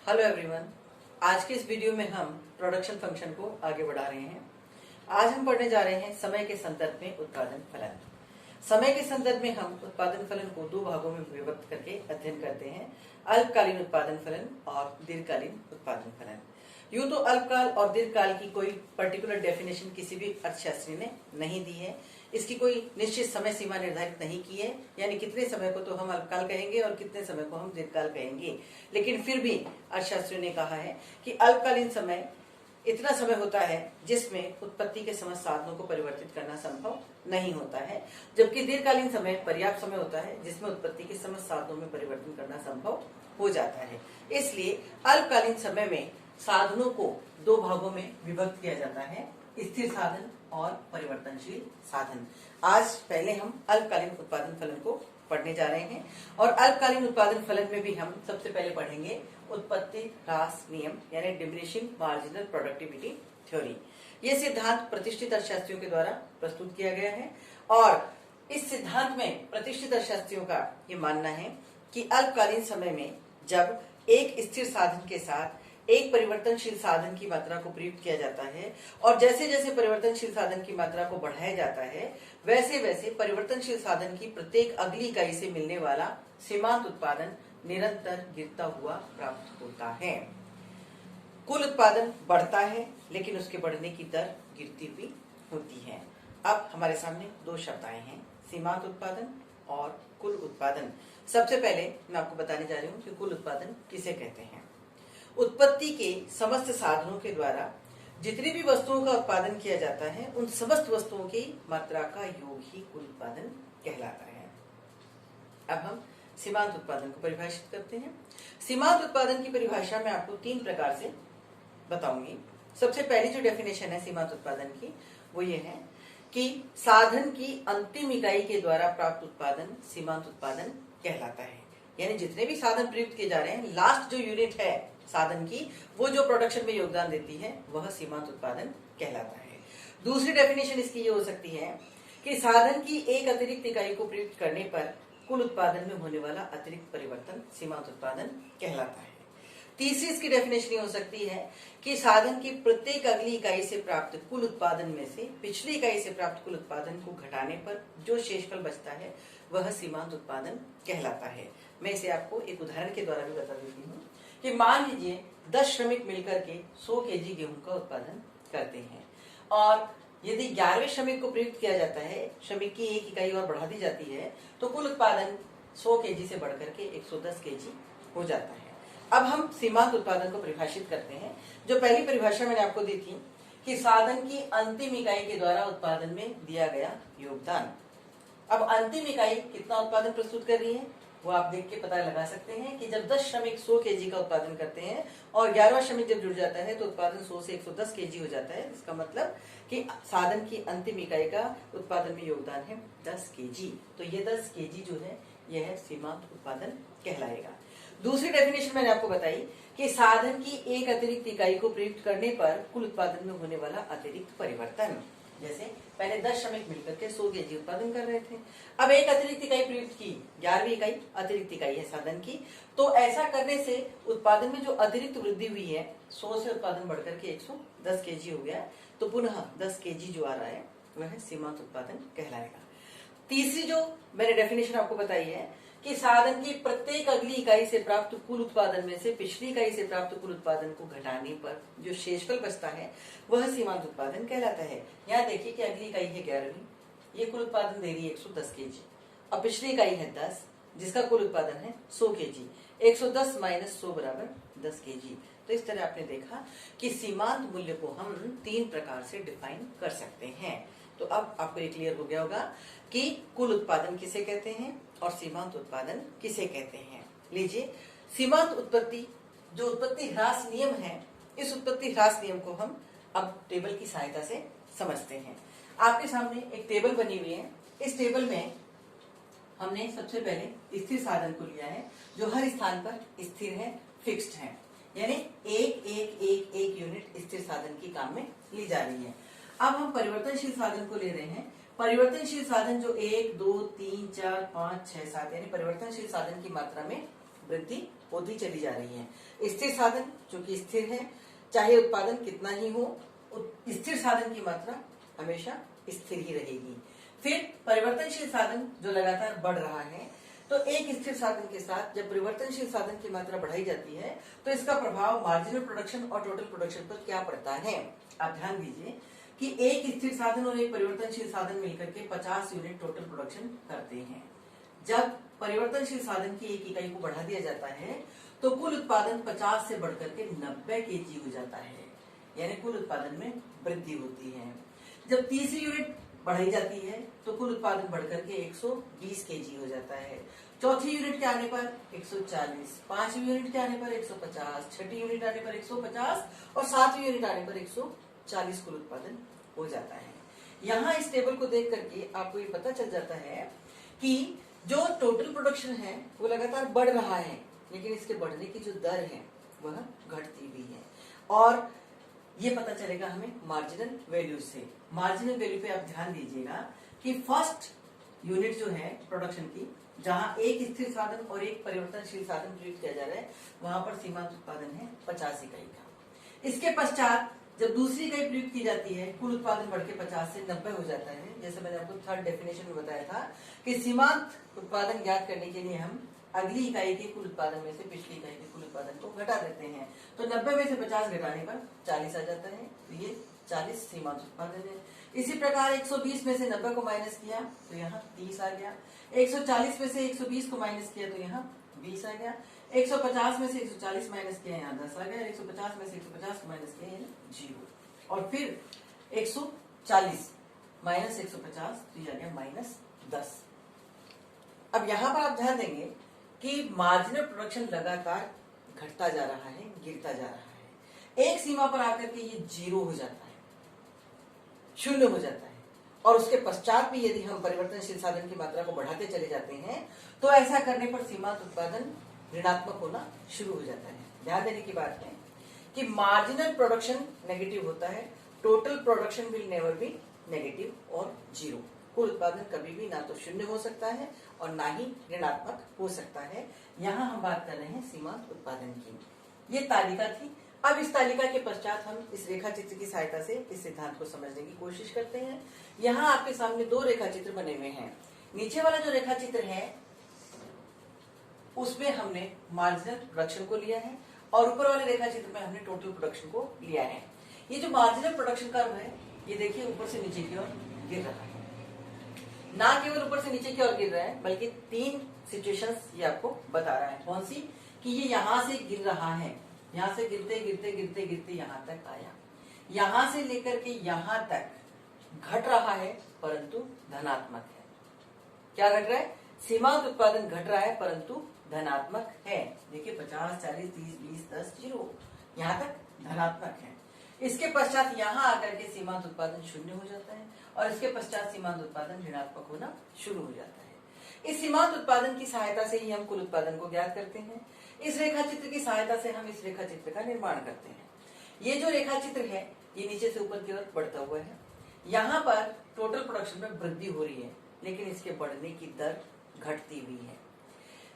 Hello everyone. आज के इस वीडियो में हम प्रोडक्शन फंक्शन को आगे बढ़ा रहे हैं। आज हम पढ़ने जा रहे हैं समय के संदर्भ में उत्पादन फलन। समय के संदर्भ में हम उत्पादन फलन को दो भागों में विभक्त करके अध्ययन करते हैं, अल्पकालीन उत्पादन फलन और दीर्घकालीन उत्पादन फलन। यूं तो अल्पकाल और दीर्घकाल की कोई पर्टिकुलर डेफिनेशन किसी भी अर्थशास्त्री ने नहीं दी है, इसकी कोई निश्चित समय सीमा निर्धारित नहीं की है, यानी कितने समय को तो हम अल्पकाल कहेंगे और कितने समय को हम दीर्घकाल कहेंगे। लेकिन फिर भी अर्थशास्त्रियों ने कहा है कि अल्पकालीन समय इतना समय होता है जिसमें उत्पत्ति के समस्त साधनों को परिवर्तित करना संभव नहीं होता है, जबकि दीर्घकालीन समय पर्याप्त समय होता है जिसमें उत्पत्ति के समस्त साधनों में परिवर्तन करना संभव हो जाता है। इसलिए अल्पकालीन समय में साधनों को दो भागों में विभक्त किया जाता है, स्थिर साधन और परिवर्तनशील साधन। आज पहले हम अल्पकालीन उत्पादन फलन को पढ़ने जा रहे हैं और अल्पकालीन उत्पादन फलन में भी हम सबसे पहले पढ़ेंगे उत्पत्ति ह्रास नियम यानी डिमिनिशिंग मार्जिनल प्रोडक्टिविटी थ्योरी। यह सिद्धांत प्रतिष्ठित अर्थशास्त्रियों के द्वारा प्रस्तुत किया गया है और इस सिद्धांत में प्रतिष्ठित अर्थशास्त्रियों का ये मानना है कि अल्पकालीन समय में जब एक स्थिर साधन के साथ एक परिवर्तनशील साधन की मात्रा को प्रयुक्त किया जाता है और जैसे जैसे परिवर्तनशील साधन की मात्रा को बढ़ाया जाता है वैसे वैसे परिवर्तनशील साधन की प्रत्येक अगली इकाई से मिलने वाला सीमांत उत्पादन निरंतर गिरता हुआ प्राप्त होता है। कुल उत्पादन बढ़ता है लेकिन उसके बढ़ने की दर गिरती हुई होती है। अब हमारे सामने दो शब्द आए हैं, सीमांत उत्पादन और कुल उत्पादन। सबसे पहले मैं आपको बताने जा रही हूँ कि कुल उत्पादन किसे कहते हैं। उत्पत्ति के समस्त साधनों के द्वारा जितनी भी वस्तुओं का उत्पादन किया जाता है उन समस्त वस्तुओं की मात्रा का योग ही कुल उत्पादन कहलाता है। अब हम सीमांत उत्पादन को परिभाषित करते हैं। सीमांत उत्पादन की परिभाषा मैं आपको तीन प्रकार से बताऊंगी। सबसे पहली जो डेफिनेशन है सीमांत उत्पादन की वो ये है कि साधन की अंतिम इकाई के द्वारा प्राप्त उत्पादन सीमांत उत्पादन कहलाता है। यानी जितने भी साधन प्रयुक्त किए जा रहे हैं, लास्ट जो यूनिट है साधन की वो जो प्रोडक्शन में योगदान देती है वह सीमांत उत्पादन कहलाता है। दूसरी डेफिनेशन इसकी ये हो सकती है कि साधन की एक अतिरिक्त इकाई को प्रयुक्त करने पर कुल उत्पादन में होने वाला अतिरिक्त परिवर्तन सीमांत उत्पादन कहलाता है। तीसरी इसकी डेफिनेशन ये हो सकती है कि साधन की प्रत्येक अगली इकाई से प्राप्त कुल उत्पादन में से पिछली इकाई से प्राप्त कुल उत्पादन को घटाने पर जो शेषफल बचता है वह सीमांत उत्पादन कहलाता है। मैं इसे आपको एक उदाहरण के द्वारा भी बता देती हूँ कि मान लीजिए 10 श्रमिक मिलकर के 100 केजी गेहूं का उत्पादन करते हैं और यदि 11वें श्रमिक को प्रयुक्त किया जाता है, श्रमिक की एक इकाई और बढ़ा दी जाती है तो कुल उत्पादन 100 केजी से बढ़कर के 110 केजी हो जाता है। अब हम सीमांत उत्पादन को परिभाषित करते हैं। जो पहली परिभाषा मैंने आपको दी थी कि साधन की अंतिम इकाई के द्वारा उत्पादन में दिया गया योगदान। अब अंतिम इकाई कितना उत्पादन प्रस्तुत कर रही है वो आप देख के पता लगा सकते हैं कि जब 10 श्रमिक 100 केजी का उत्पादन करते हैं और 11वां श्रमिक जब जुड़ जाता है तो उत्पादन 100 से 110 केजी हो जाता है। इसका मतलब कि साधन की अंतिम इकाई का उत्पादन में योगदान है 10 केजी। तो ये 10 केजी जो है यह सीमांत उत्पादन कहलाएगा। दूसरी डेफिनेशन मैंने आपको बताई कि साधन की एक अतिरिक्त इकाई को प्रयुक्त करने पर कुल उत्पादन में होने वाला अतिरिक्त परिवर्तन। जैसे पहले 10 श्रमिक मिलकर के 100 केजी उत्पादन कर रहे थे, अब एक अतिरिक्त इकाई प्रयुक्त की, 11वीं इकाई अतिरिक्त इकाई है साधन की, तो ऐसा करने से उत्पादन में जो अतिरिक्त वृद्धि हुई है 100 से उत्पादन बढ़कर के 110 केजी हो गया, तो पुनः 10 केजी जो आ रहा है वह सीमांत उत्पादन कहलाएगा। तीसरी जो मैंने डेफिनेशन आपको बताई है कि साधन की प्रत्येक अगली इकाई से प्राप्त कुल उत्पादन में से पिछली इकाई से प्राप्त कुल उत्पादन को घटाने पर जो शेषफल बचता है वह सीमांत उत्पादन कहलाता है। यहाँ देखिए कि अगली इकाई है 11वीं, ये कुल उत्पादन दे रही है 110 केजी, अब पिछली इकाई है 10 जिसका कुल उत्पादन है 100 केजी, 110 माइनस 100 बराबर 10 केजी। तो इस तरह आपने देखा कि सीमांत मूल्य को हम 3 प्रकार से डिफाइन कर सकते हैं। तो अब आपको ये क्लियर हो गया होगा कि कुल उत्पादन किसे कहते हैं और सीमांत उत्पादन किसे कहते हैं। लीजिए, सीमांत उत्पत्ति जो उत्पत्ति ह्रास नियम है, इस उत्पत्ति ह्रास नियम को हम अब टेबल की सहायता से समझते हैं। आपके सामने एक टेबल बनी हुई है। इस टेबल में हमने सबसे पहले स्थिर साधन को लिया है जो हर स्थान पर स्थिर है, फिक्स्ड है, यानी एक यूनिट स्थिर साधन की काम में ली जा रही है। अब हम परिवर्तनशील साधन को ले रहे हैं। परिवर्तनशील साधन जो 1, 2, 3, 4, 5, 6, 7 यानी परिवर्तनशील साधन की मात्रा में वृद्धि होती चली जा रही है। स्थिर साधन जो कि स्थिर है, चाहे उत्पादन कितना ही हो, स्थिर साधन की मात्रा हमेशा स्थिर ही रहेगी। फिर परिवर्तनशील साधन जो लगातार बढ़ रहा है, तो एक स्थिर साधन के साथ जब परिवर्तनशील साधन की मात्रा बढ़ाई जाती है तो इसका प्रभाव मार्जिनल प्रोडक्शन और टोटल प्रोडक्शन पर क्या पड़ता है। आप ध्यान दीजिए कि एक स्थिर साधन और एक परिवर्तनशील साधन मिलकर के 50 यूनिट टोटल प्रोडक्शन करते हैं। जब परिवर्तनशील साधन की एक इकाई को बढ़ा दिया जाता है तो कुल उत्पादन 50 से बढ़कर के 90 केजी हो जाता है, यानी कुल उत्पादन में वृद्धि होती है। जब तीसरी यूनिट बढ़ाई जाती है तो कुल उत्पादन बढ़कर के 120 केजी हो जाता है। चौथी यूनिट के आने पर 140, पांचवी यूनिट के आने पर 150, छठी यूनिट आने पर 150 और सातवीं यूनिट आने पर 140 कुल उत्पादन हो जाता है। यहाँ इस टेबल को देख करके आपको ये पता चल जाता है कि जो टोटल प्रोडक्शन है वो लगातार बढ़ रहा है, लेकिन इसके बढ़ने की जो दर है वह घटती भी है। और ये पता चलेगा हमें मार्जिनल वैल्यू से। मार्जिनल वैल्यू पे आप ध्यान दीजिएगा कि फर्स्ट यूनिट जो है प्रोडक्शन की, जहां एक स्थिर साधन और एक परिवर्तनशील साधन प्रयुक्त किया जा रहा है, वहां पर सीमांत उत्पादन है 50 इकाई का। इसके पश्चात जब दूसरी इकाई प्रयुक्त की जाती है, कुल उत्पादन बढ़ के 50 से 90 हो जाता है। जैसे मैंने आपको थर्ड डेफिनेशन में बताया था कि सीमांत उत्पादन ज्ञात करने के लिए हम अगली इकाई के कुल उत्पादन में से पिछली इकाई के कुल उत्पादन को घटा देते हैं, तो 90 में से 50 घटाने पर 40 आ जाता है, तो ये 40 सीमांत उत्पादन है। इसी प्रकार 120 में से 90 को माइनस किया तो यहाँ 30 आ गया। 140 में से 120 को माइनस किया तो यहाँ 20 आ गया। 150 में से 140 माइनस किया यहाँ 10 आ गया। 150 में से 150 को माइनस किया यहाँ 0, और फिर 140 माइनस 150 तो ये आ गया -10। अब यहाँ पर आप ध्यान देंगे कि मार्जिनल प्रोडक्शन लगातार घटता जा रहा है, गिरता जा रहा है। एक सीमा पर आकर के ये 0 हो जाता है, 0 हो जाता है, और उसके पश्चात भी यदि हम परिवर्तनशील साधन की मात्रा को बढ़ाते चले जाते हैं तो ऐसा करने पर सीमांत उत्पादन ऋणात्मक होना शुरू हो जाता है। ध्यान देने की बात है कि मार्जिनल प्रोडक्शन नेगेटिव होता है, total production will never be negative और 0। कुल उत्पादन कभी भी ना तो 0 हो सकता है और ना ही ऋणात्मक हो सकता है। यहाँ हम बात कर रहे हैं सीमांत उत्पादन की। ये तालिका थी। अब इस तालिका के पश्चात हम इस रेखा चित्र की सहायता से इस सिद्धांत को समझने की कोशिश करते हैं। यहाँ आपके सामने 2 रेखा चित्र बने हुए हैं। नीचे वाला जो रेखा चित्र है उसमें हमने मार्जिनल प्रोडक्शन को लिया है और ऊपर वाले रेखा चित्र में हमने टोटल प्रोडक्शन को लिया है। ये जो मार्जिनल प्रोडक्शन कर्व है, ये देखिए ऊपर से नीचे की ओर गिर रहा है। ना केवल ऊपर से नीचे की ओर गिर रहा है, बल्कि 3 सिचुएशंस ये आपको बता रहा है। कौन सी? कि ये यहां से गिर रहा है, यहां से गिरते गिरते गिरते गिरते यहां तक आया, यहां से लेकर के यहां तक घट रहा है परंतु धनात्मक है। क्या घट रहा है? सीमांत उत्पादन घट रहा है परंतु धनात्मक है। देखिए 50, 40, 30, 20, 10, 0, यहाँ तक धनात्मक है। इसके पश्चात यहाँ आकर के सीमांत उत्पादन 0 हो जाता है और इसके पश्चात सीमांत उत्पादन ऋणात्मक होना शुरू हो जाता है। इस सीमांत उत्पादन की सहायता से ही हम कुल उत्पादन को ज्ञात करते हैं। इस रेखा चित्र की सहायता से हम इस रेखा चित्र का निर्माण करते हैं। ये जो रेखा चित्र है ये नीचे से ऊपर की ओर बढ़ता हुआ है। यहाँ पर टोटल प्रोडक्शन में वृद्धि हो रही है, लेकिन इसके बढ़ने की दर घटती हुई है।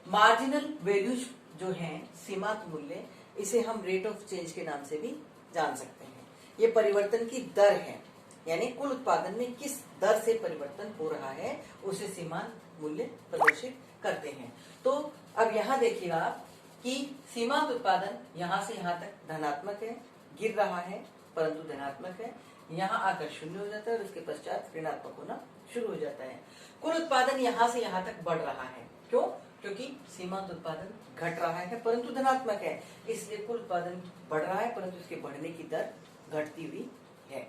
मार्जिनल वैल्यूज जो है, सीमांत मूल्य, इसे हम रेट ऑफ चेंज के नाम से भी जान सकते हैं। ये परिवर्तन की दर है, यानी कुल उत्पादन में किस दर से परिवर्तन हो रहा है उसे सीमांत मूल्य प्रदर्शित करते हैं। तो अब यहाँ देखिएगा आप कि सीमांत उत्पादन यहाँ से यहाँ तक धनात्मक है, गिर रहा है परंतु धनात्मक है, यहाँ आकर 0 हो जाता है और उसके पश्चात ऋणात्मक होना शुरू हो जाता है। कुल उत्पादन यहाँ से यहाँ तक बढ़ रहा है। क्यों? क्योंकि सीमांत उत्पादन घट रहा है परंतु धनात्मक है, इसलिए कुल उत्पादन बढ़ रहा है परंतु इसके बढ़ने की दर घटती हुई है।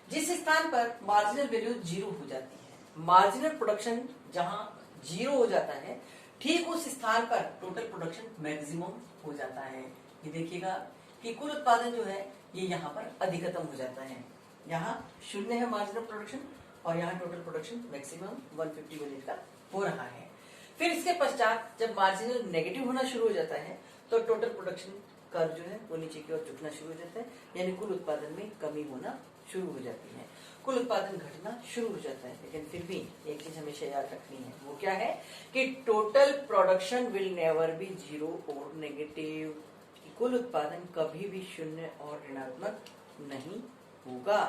जिस स्थान पर मार्जिनल वैल्यू 0 हो जाती है, मार्जिनल प्रोडक्शन जहां 0 हो जाता है, ठीक उस स्थान पर टोटल प्रोडक्शन मैक्सिमम हो जाता है। ये देखिएगा कि कुल उत्पादन जो है ये यहाँ पर अधिकतम हो जाता है। यहाँ 0 है मार्जिनल प्रोडक्शन और यहाँ टोटल प्रोडक्शन मैक्सिमम 150 यूनिट का हो रहा है। फिर इसके पश्चात जब मार्जिनल नेगेटिव होना शुरू हो जाता है तो टोटल प्रोडक्शन कर्व जो है वो नीचे की ओर झुकना शुरू हो जाता है, यानी कुल उत्पादन में कमी होना शुरू हो जाती है, कुल उत्पादन घटना शुरू हो जाता है। लेकिन फिर भी एक चीज हमेशा याद रखनी है, वो क्या है कि total production will never be zero और नेगेटिव, कुल उत्पादन कभी भी शून्य और ऋणात्मक नहीं होगा।